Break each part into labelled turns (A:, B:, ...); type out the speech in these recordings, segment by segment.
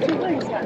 A: 去问一下。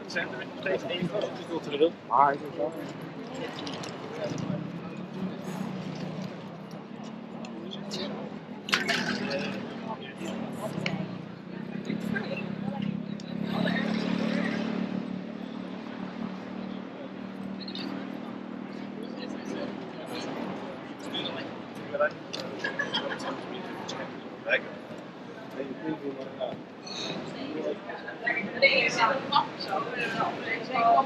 B: Zijn er nog steeds even of is dat te veel? Maar ik wel. Ja.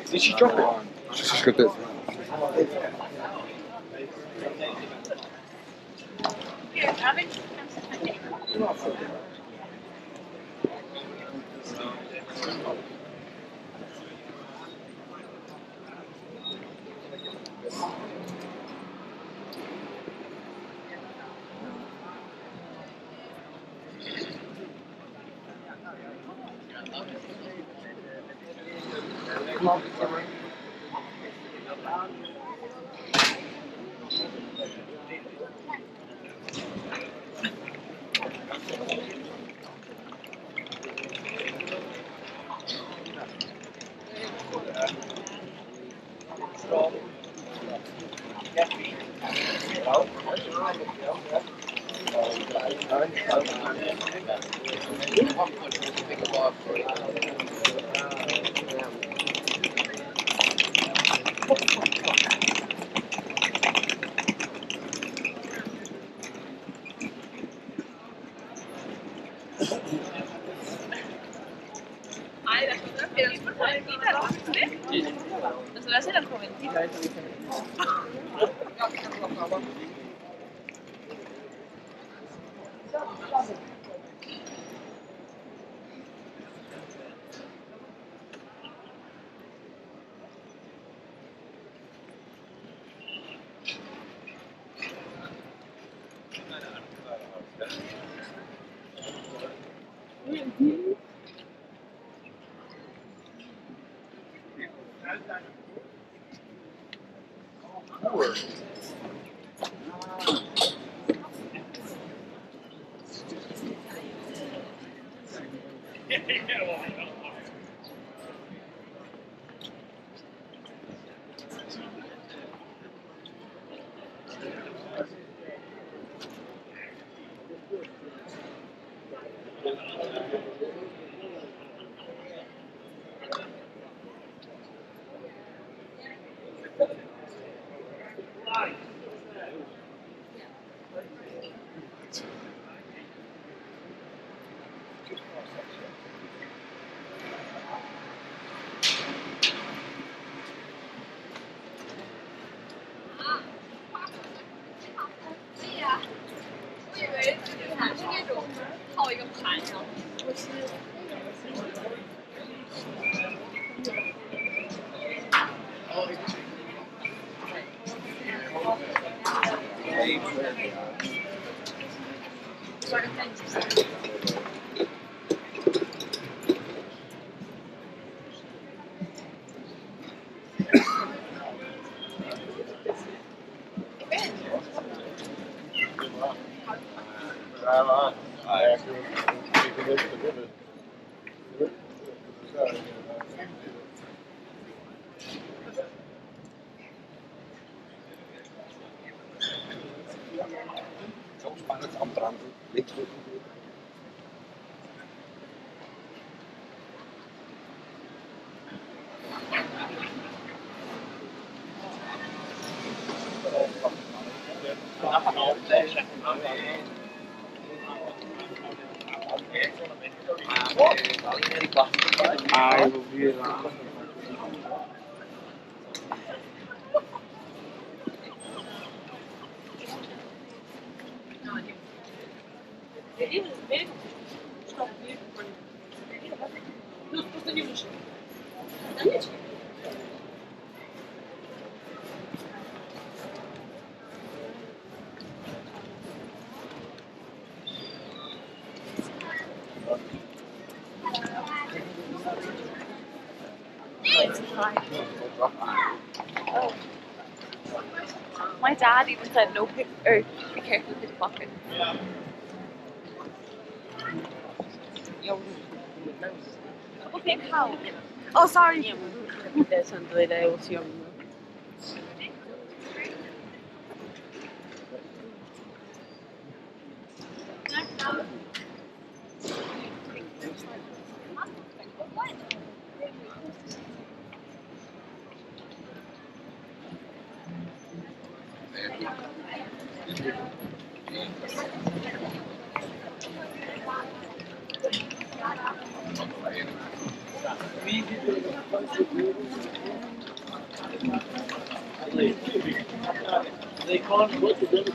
B: Did she drop it?
C: She's just got this.
A: My dad even said no pick or be careful of pickpocket. Okay, how? Oh, sorry.
B: They can't put together.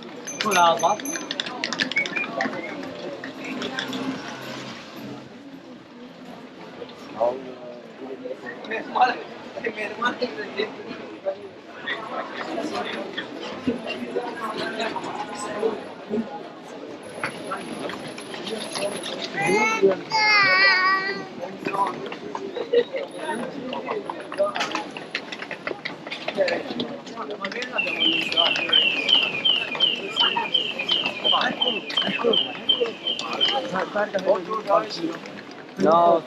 B: No,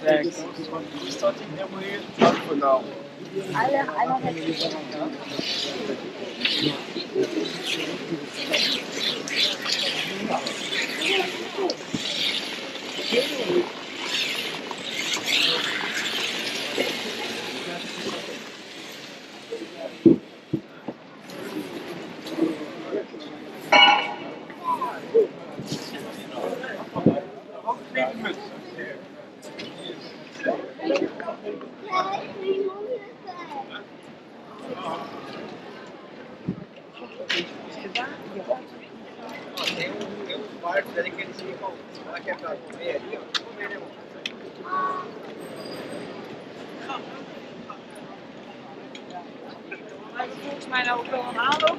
B: thanks. We're starting every time for now.
A: I don't have volgens mij nou ook wel een aanloop.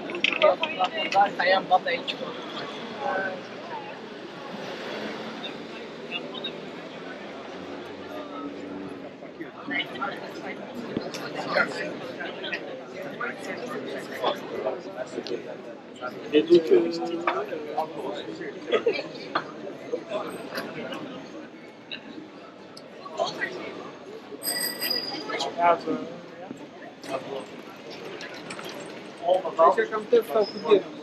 B: Ga jij een bad eentje? Dit doet je. Ja, zo. Ik kan het even proberen.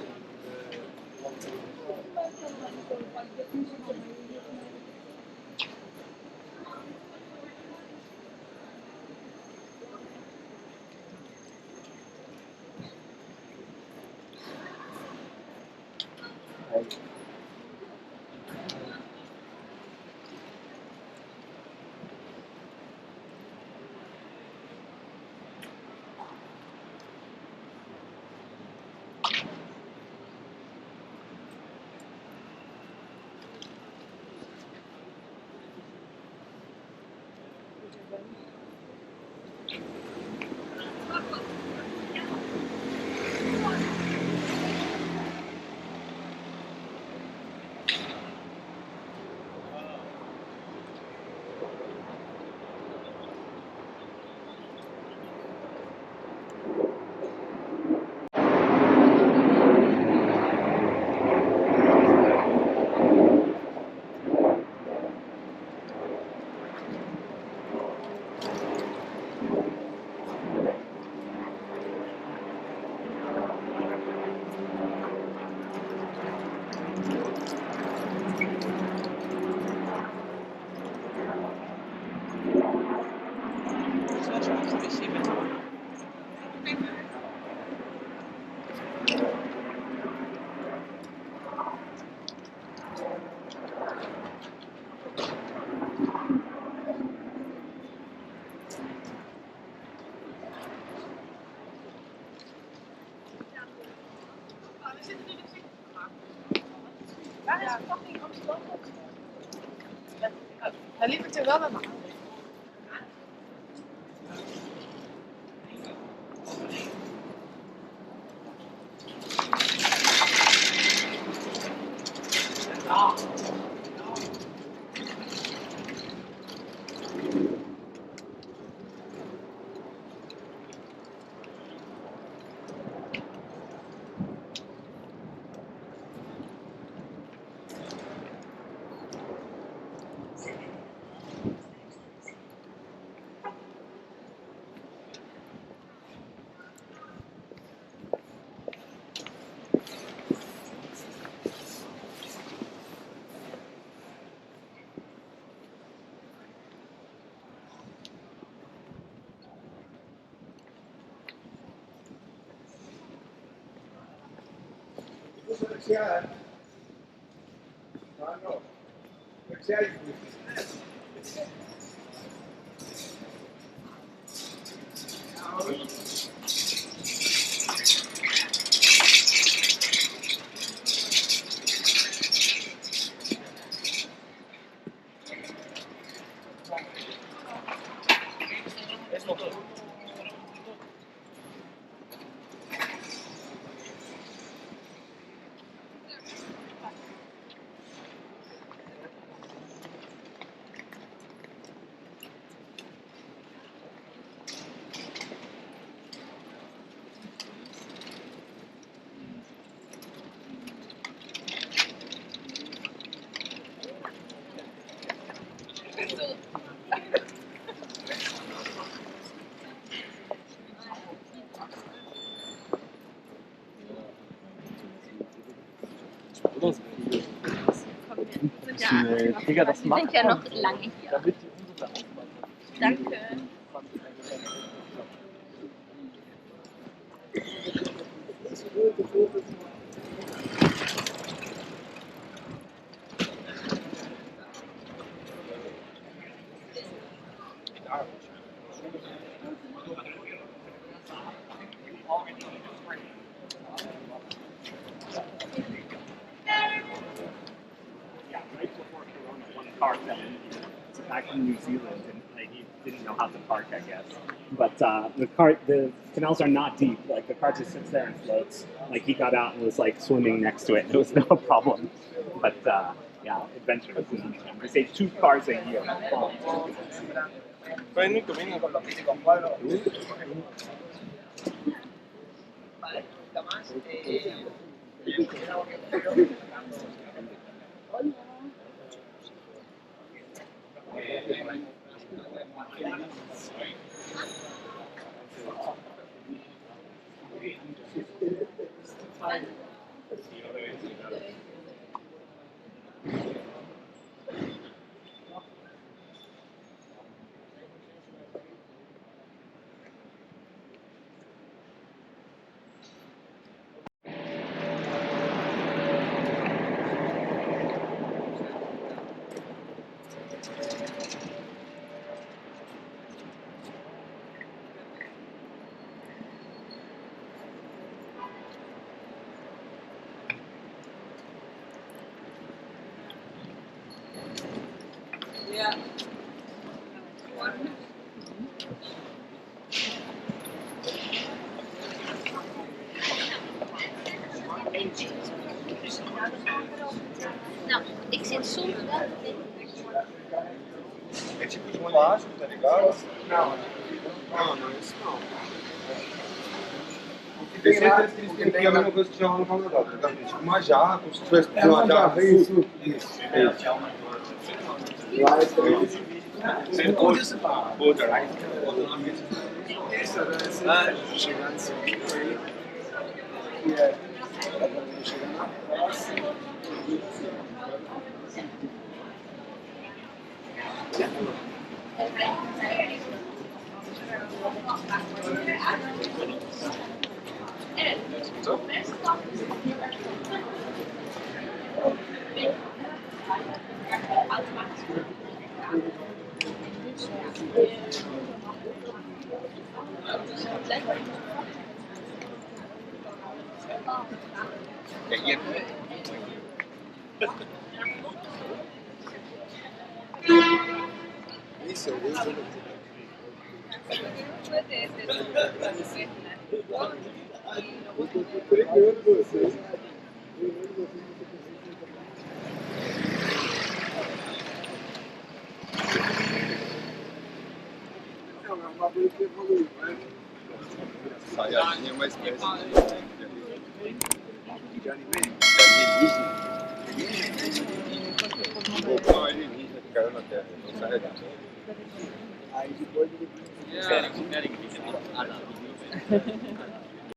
A: Waar is fucking Amsterdam? Hij liep het er wel aan.
C: Ja. Ja.
B: groß.
A: Komm, wir sind ja
B: Schnell. Digga, das
A: wir
B: macht
A: sind ja
B: man.
A: noch lange hier.
B: Damit die unsere ausmachen.
A: Danke.
D: Right before Corona, one car fell in here. It's back from New Zealand, and like, he didn't know how to park, I guess. But the canals are not deep. Like the car just sits there and floats. Like he got out and was like swimming next to it. It was no problem. But yeah, adventure. They say 2 cars a year.
A: Nou, ik zit soms wel.
C: É tipo de plástico, tá ligado? Não, não, isso não. Tem certeza que eles têm que alguma coisa que já rola no Canadá, tá ligado? Tipo uma jarra, como se tivesse uma jarra. Isso. Lá é chegando isso aqui aí. E é. Chegando na próxima. Isso, é uma coisa que evoluiu, né? Saiyajin é uma espécie de alienígena. Voltou alienígena que caiu na Terra, não carregado. Aí depois ele...